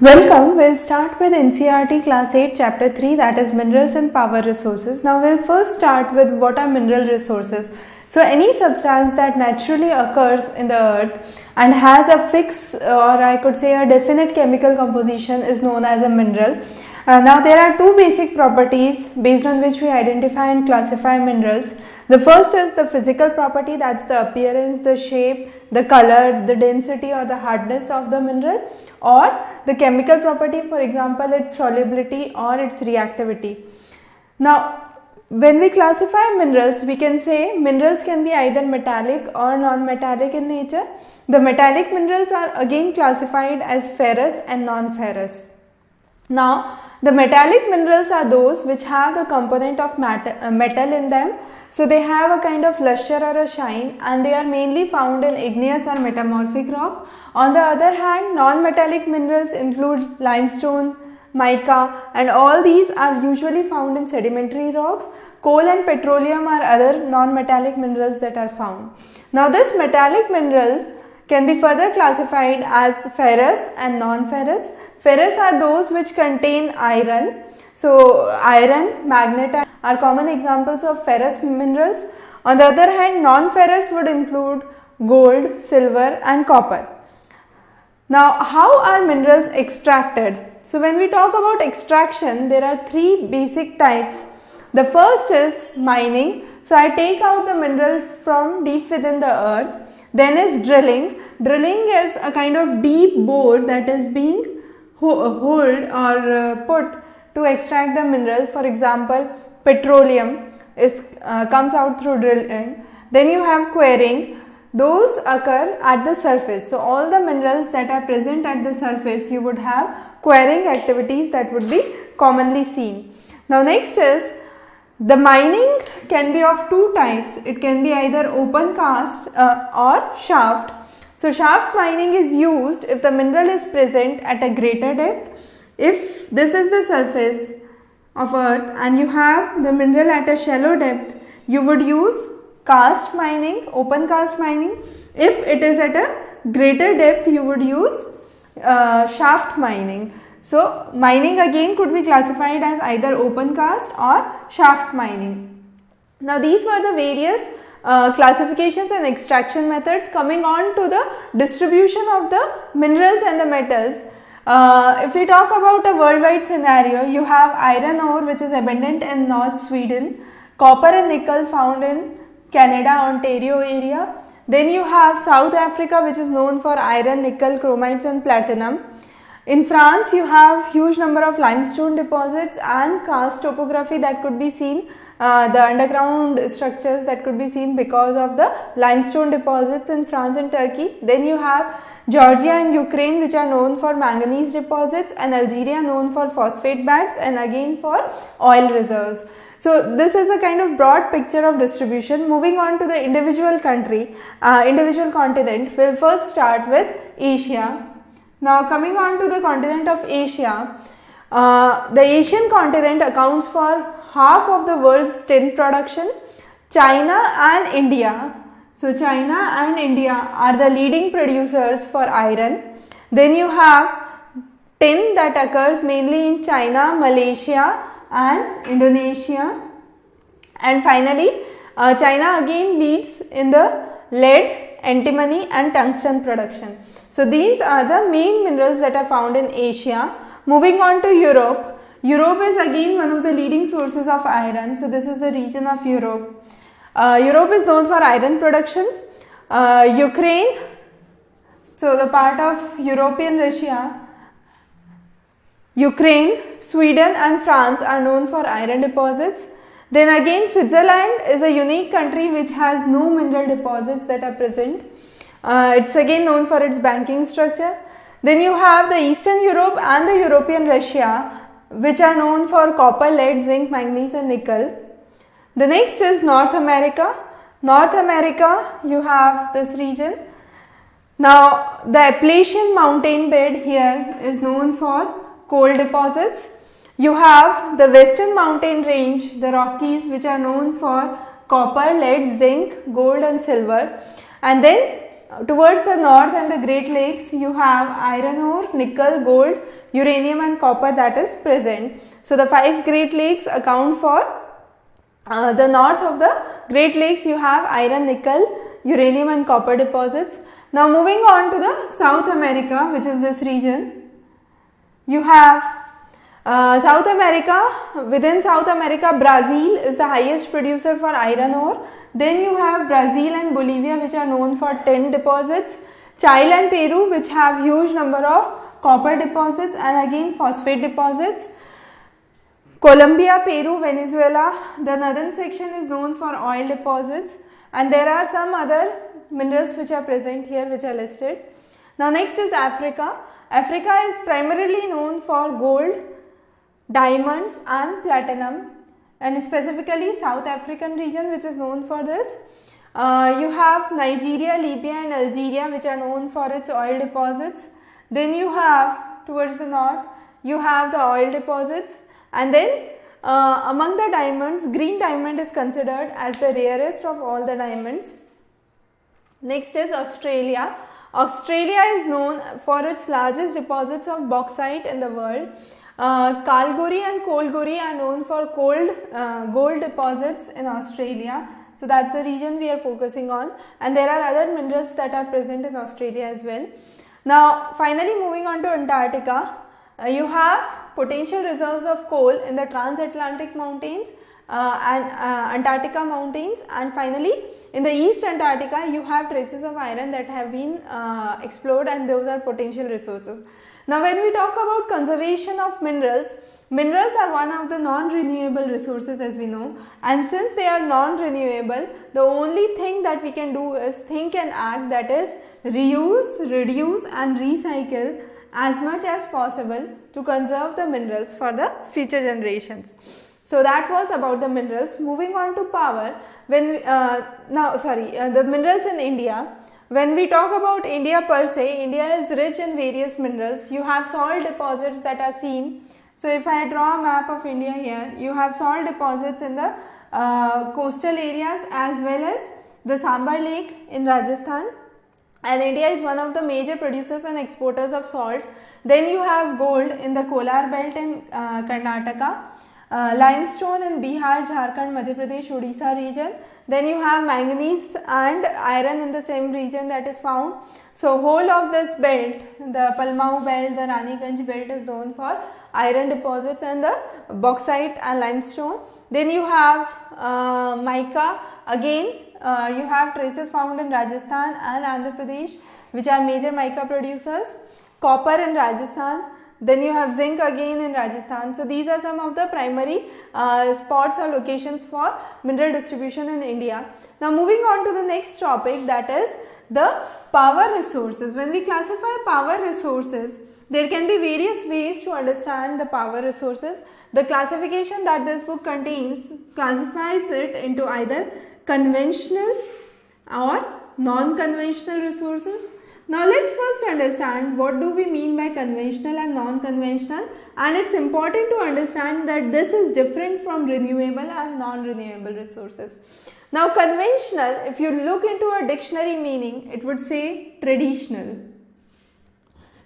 Welcome, we'll start with NCERT Class 8 Chapter 3, that is Minerals and Power Resources. Now we'll first start with what are mineral resources. So any substance that naturally occurs in the earth and has a fixed or I could say a definite chemical composition is known as a mineral. Now there are two basic properties based on which we identify and classify minerals. The first is the physical property, that's the appearance, the shape, the color, the density or the hardness of the mineral, or the chemical property, for example its solubility or its reactivity. Now when we classify minerals, we can say minerals can be either metallic or non-metallic in nature. The metallic minerals are again classified as ferrous and non-ferrous. Now the metallic minerals are those which have the component of metal in them. So they have a kind of luster or a shine and they are mainly found in igneous or metamorphic rock. On the other hand, non-metallic minerals include limestone, mica, and all these are usually found in sedimentary rocks. Coal and petroleum are other non-metallic minerals that are found. Now this metallic mineral can be further classified as ferrous and non-ferrous. Ferrous are those which contain iron. So iron, magnetite are common examples of ferrous minerals. On the other hand, non-ferrous would include gold, silver and copper. Now how are minerals extracted? So when we talk about extraction, there are three basic types. The first is mining. So I take out the mineral from deep within the earth. Then is drilling. Drilling is a kind of deep bore that is being holed or put to extract the mineral. For example, petroleum comes out through drilling. Then you have quarrying. Those occur at the surface. So all the minerals that are present at the surface, you would have quarrying activities that would be commonly seen. Now next is the mining can be of two types. It can be either open cast or shaft. So shaft mining is used if the mineral is present at a greater depth. If this is the surface of earth and you have the mineral at a shallow depth, you would use cast mining, open cast mining. If it is at a greater depth, you would use shaft mining. So mining again could be classified as either open cast or shaft mining. Now these were the various classifications and extraction methods. Coming on to the distribution of the minerals and the metals. If we talk about a worldwide scenario, you have iron ore which is abundant in North Sweden, copper and nickel found in Canada, Ontario area. Then you have South Africa which is known for iron, nickel, chromites and platinum. In France you have huge number of limestone deposits and karst topography that could be seen, the underground structures that could be seen because of the limestone deposits in France and Turkey. Then you have Georgia and Ukraine which are known for manganese deposits, and Algeria known for phosphate beds and again for oil reserves. So this is a kind of broad picture of distribution. Moving on to the individual country, individual continent, we'll first start with Asia. Now coming on to the continent of Asia, the Asian continent accounts for half of the world's tin production. China and India. So China and India are the leading producers for iron. Then you have tin that occurs mainly in China, Malaysia and Indonesia. And finally, China again leads in the lead, antimony and tungsten production. So these are the main minerals that are found in Asia. Moving on to Europe. Europe is again one of the leading sources of iron. So this is the region of Europe. Europe is known for iron production. Ukraine, so the part of European Russia, Ukraine, Sweden and France are known for iron deposits. Then again Switzerland is a unique country which has no mineral deposits that are present. It's again known for its banking structure. Then you have the Eastern Europe and the European Russia which are known for copper, lead, zinc, manganese and nickel. The next is North America. North America, you have this region. Now the Appalachian mountain bed here is known for coal deposits. You have the Western mountain range, the Rockies, which are known for copper, lead, zinc, gold and silver. And then towards the north and the Great Lakes, you have iron ore, nickel, gold, uranium and copper that is present. So the 5 Great Lakes account for the north of the Great Lakes, you have iron, nickel, uranium and copper deposits. Now moving on to the South America, which is this region, you have South America. Within South America, Brazil is the highest producer for iron ore. Then you have Brazil and Bolivia, which are known for tin deposits. Chile and Peru, which have huge number of copper deposits and again phosphate deposits. Colombia, Peru, Venezuela, the northern section is known for oil deposits, and there are some other minerals which are present here which are listed. Now next is Africa. Africa is primarily known for gold, diamonds and platinum, and specifically South African region which is known for this. You have Nigeria, Libya and Algeria which are known for its oil deposits. Then you have towards the north, you have the oil deposits, and then among the diamonds, green diamond is considered as the rarest of all the diamonds. Next is Australia. Australia is known for its largest deposits of bauxite in the world. Kalgoorlie and Coalgary are known for gold deposits in Australia. So that's the region we are focusing on, and there are other minerals that are present in Australia as well. Now finally moving on to Antarctica, you have potential reserves of coal in the transatlantic mountains and Antarctica mountains, and finally in the East Antarctica you have traces of iron that have been explored, and those are potential resources. Now when we talk about conservation of minerals, minerals are one of the non-renewable resources as we know, and since they are non-renewable, the only thing that we can do is think and act, that is reuse, reduce and recycle as much as possible to conserve the minerals for the future generations. So that was about the minerals. Moving on to power, when the minerals in India. When we talk about India per se, India is rich in various minerals. You have salt deposits that are seen. So if I draw a map of India here, you have salt deposits in the coastal areas as well as the Sambar Lake in Rajasthan. And India is one of the major producers and exporters of salt. Then you have gold in the Kolar belt in Karnataka, limestone in Bihar, Jharkhand, Madhya Pradesh, Odisha region. Then you have manganese and iron in the same region that is found. So whole of this belt, the Palmau belt, the Raniganj belt is known for iron deposits and the bauxite and limestone. Then you have mica, again you have traces found in Rajasthan and Andhra Pradesh which are major mica producers. Copper in Rajasthan. Then you have zinc again in Rajasthan. So these are some of the primary spots or locations for mineral distribution in India. Now moving on to the next topic, that is the power resources. When we classify power resources, there can be various ways to understand the power resources. The classification that this book contains classifies it into either conventional or non-conventional resources. Now let's first understand what do we mean by conventional and non-conventional, and it's important to understand that this is different from renewable and non-renewable resources. Now conventional, if you look into a dictionary meaning, it would say traditional.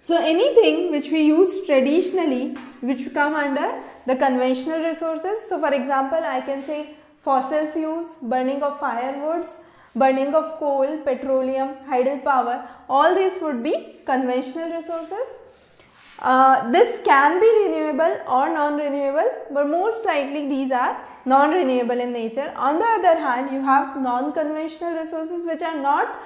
So anything which we use traditionally, which come under the conventional resources. So for example, I can say fossil fuels, burning of firewoods, burning of coal, petroleum, hydropower, all these would be conventional resources. This can be renewable or non-renewable, but most likely these are non-renewable in nature. On the other hand, you have non-conventional resources which are not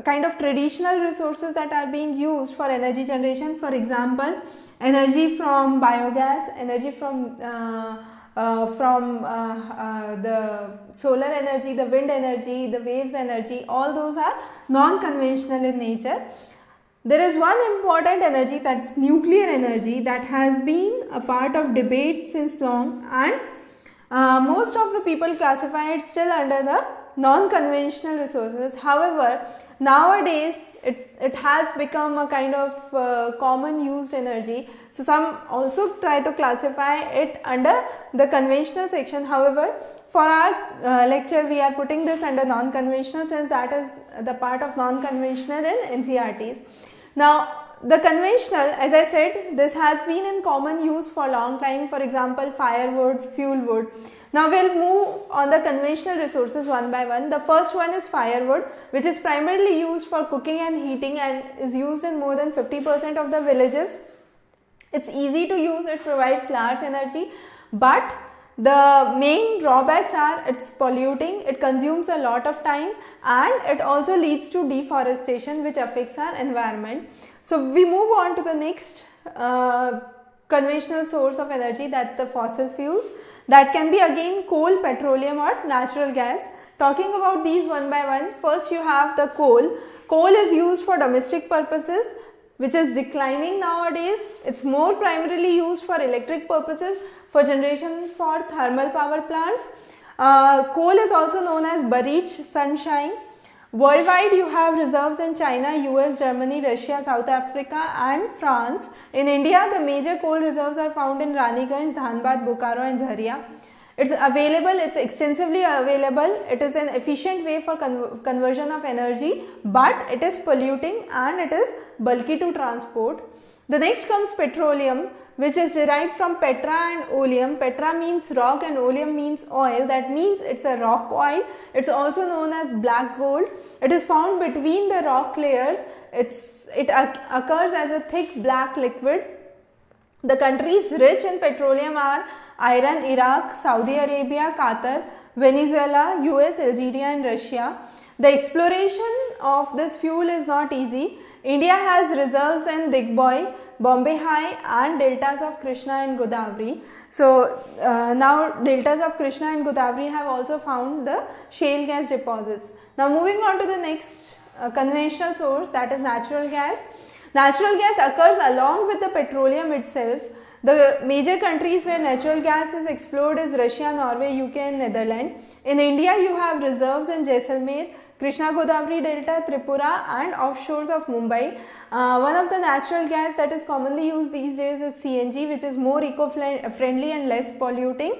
kind of traditional resources that are being used for energy generation. For example, energy from biogas, energy from the solar energy, the wind energy, the waves energy, all those are non-conventional in nature. There is one important energy, that's nuclear energy, that has been a part of debate since long, and most of the people classify it still under the non-conventional resources. However, nowadays it has become a kind of common used energy. So some also try to classify it under the conventional section. However, for our lecture we are putting this under non-conventional, since that is the part of non-conventional in NCERTs. Now the conventional, as I said, this has been in common use for a long time, for example firewood, fuel wood. Now we will move on the conventional resources one by one. The first one is firewood, which is primarily used for cooking and heating and is used in more than 50% of the villages. It's easy to use, it provides large energy, but the main drawbacks are it's polluting, it consumes a lot of time, and it also leads to deforestation, which affects our environment. So we move on to the next conventional source of energy, that's the fossil fuels. That can be again coal, petroleum or natural gas. Talking about these one by one, first you have the coal. Coal is used for domestic purposes, which is declining nowadays. It's more primarily used for electric purposes, for generation for thermal power plants. Coal is also known as buried sunshine. Worldwide you have reserves in China, US, Germany, Russia, South Africa and France. In India the major coal reserves are found in Raniganj, Dhanbad, Bokaro and Jharia. It's available, it's extensively available, it is an efficient way for conversion of energy, but it is polluting and it is bulky to transport. The next comes petroleum, which is derived from petra and oleum. Petra means rock and oleum means oil. That means it's a rock oil. It's also known as black gold. It is found between the rock layers. It occurs as a thick black liquid. The countries rich in petroleum are Iran, Iraq, Saudi Arabia, Qatar, Venezuela, US, Algeria and Russia. The exploration of this fuel is not easy. India has reserves in Digboy, Bombay High and deltas of Krishna and Godavari. So now deltas of Krishna and Godavari have also found the shale gas deposits. Now moving on to the next conventional source, that is natural gas. Natural gas occurs along with the petroleum itself. The major countries where natural gas is explored is Russia, Norway, UK and Netherlands. In India you have reserves in Jaisalmer, Krishna Godavari Delta, Tripura and offshores of Mumbai. One of the natural gas that is commonly used these days is CNG, which is more eco-friendly and less polluting.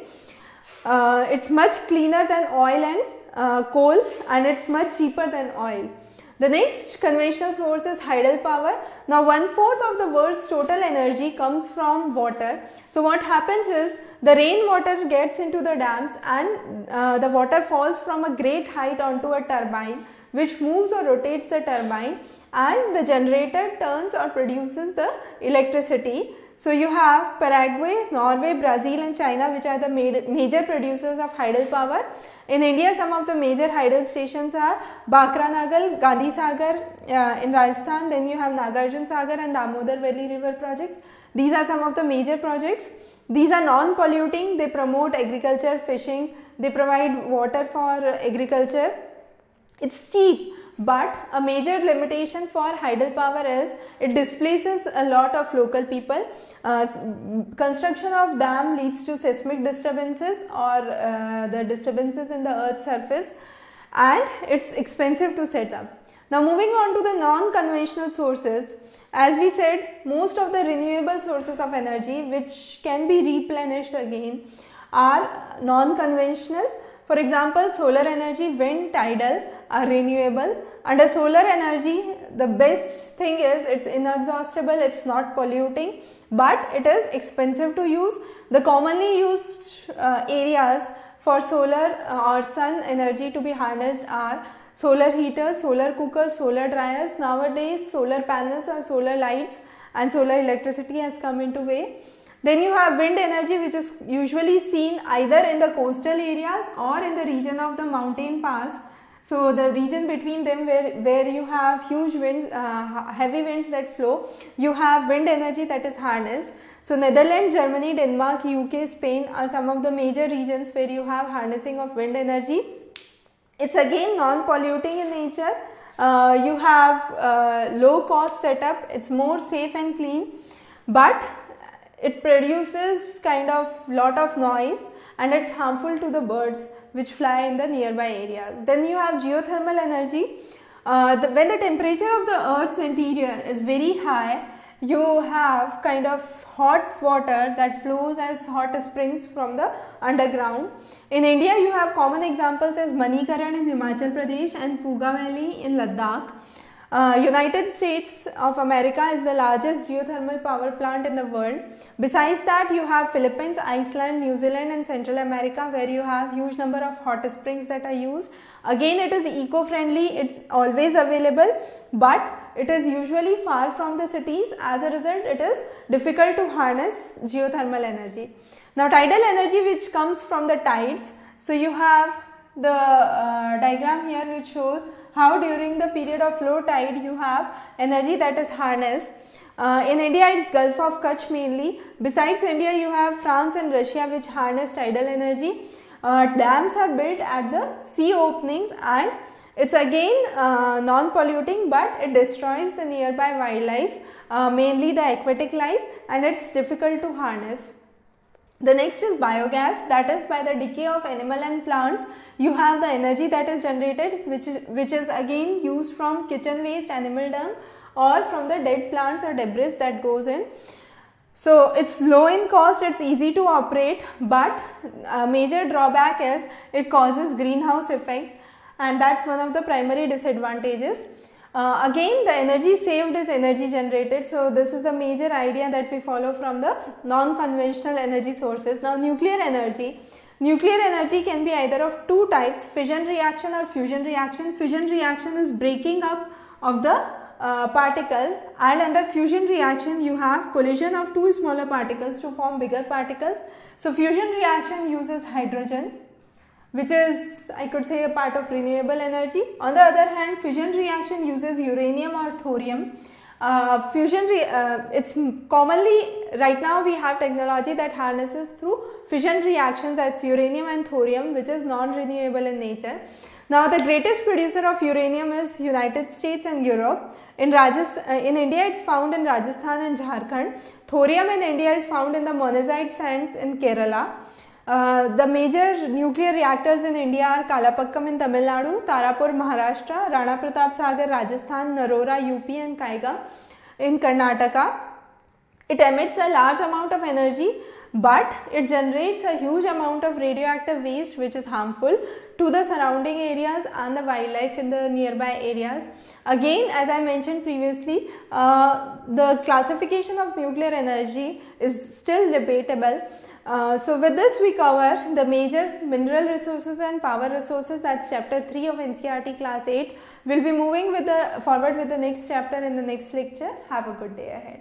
It's much cleaner than oil and coal, and it's much cheaper than oil. The next conventional source is hydel power. Now 1/4 of the world's total energy comes from water. So what happens is the rainwater gets into the dams and the water falls from a great height onto a turbine, which moves or rotates the turbine, and the generator turns or produces the electricity. So you have Paraguay, Norway, Brazil and China, which are the major producers of hydel power. In India, some of the major hydel stations are Bakra Nagal, Gandhi Sagar in Rajasthan, then you have Nagarjun Sagar and Damodar Valley River projects. These are some of the major projects. These are non-polluting, they promote agriculture, fishing, they provide water for agriculture. It's cheap, but a major limitation for hydel power is it displaces a lot of local people. Construction of dam leads to seismic disturbances or the disturbances in the earth's surface, and it's expensive to set up. Now moving on to the non-conventional sources, as we said, most of the renewable sources of energy which can be replenished again are non-conventional. For example, solar energy, wind, tidal are renewable. Under solar energy, the best thing is it's inexhaustible, it's not polluting, but it is expensive to use. The commonly used areas for solar or sun energy to be harnessed are solar heaters, solar cookers, solar dryers. Nowadays, solar panels or solar lights and solar electricity has come into way. Then you have wind energy, which is usually seen either in the coastal areas or in the region of the mountain pass. So the region between them where you have huge winds, heavy winds that flow, you have wind energy that is harnessed. So Netherlands, Germany, Denmark, UK, Spain are some of the major regions where you have harnessing of wind energy. It's again non-polluting in nature. You have low cost setup, it's more safe and clean, but it produces kind of lot of noise and it's harmful to the birds which fly in the nearby areas. Then you have geothermal energy. when the temperature of the earth's interior is very high, you have kind of hot water that flows as hot springs from the underground. In India, you have common examples as Manikaran in Himachal Pradesh and Puga Valley in Ladakh. United States of America is the largest geothermal power plant in the world. Besides that, you have Philippines, Iceland, New Zealand and Central America, where you have huge number of hot springs that are used. Again, it is eco-friendly, it's always available, but it is usually far from the cities. As a result, it is difficult to harness geothermal energy. Now, tidal energy, which comes from the tides. So, you have the diagram here which shows how during the period of low tide you have energy that is harnessed. In India, it's Gulf of Kutch mainly. Besides India, you have France and Russia which harness tidal energy. Dams are built at the sea openings, and it's again non-polluting, but it destroys the nearby wildlife, mainly the aquatic life, and it's difficult to harness. The next is biogas, that is by the decay of animal and plants you have the energy that is generated, which is again used from kitchen waste, animal dung, or from the dead plants or debris that goes in. So it's low in cost, it's easy to operate, but a major drawback is it causes greenhouse effect, and that's one of the primary disadvantages. Again, the energy saved is energy generated. So this is a major idea that we follow from the non-conventional energy sources. Now, nuclear energy. Nuclear energy can be either of two types, fission reaction or fusion reaction. Fission reaction is breaking up of the particle, and under fusion reaction you have collision of two smaller particles to form bigger particles. So fusion reaction uses hydrogen, which is, I could say, a part of renewable energy. On the other hand, fission reaction uses uranium or thorium. It's commonly, right now we have technology that harnesses through fission reactions, that's uranium and thorium, which is non-renewable in nature. Now, the greatest producer of uranium is United States and Europe. In India, it's found in Rajasthan and Jharkhand. Thorium in India is found in the monazite sands in Kerala. The major nuclear reactors in India are Kalapakkam in Tamil Nadu, Tarapur, Maharashtra, Rana Pratap Sagar, Rajasthan, Narora, UP and Kaiga in Karnataka. It emits a large amount of energy, but it generates a huge amount of radioactive waste which is harmful to the surrounding areas and the wildlife in the nearby areas. Again, as I mentioned previously, the classification of nuclear energy is still debatable. So with this we cover the major mineral resources and power resources. That's chapter 3 of NCERT class 8. We'll be moving forward with the next chapter in the next lecture. Have a good day ahead.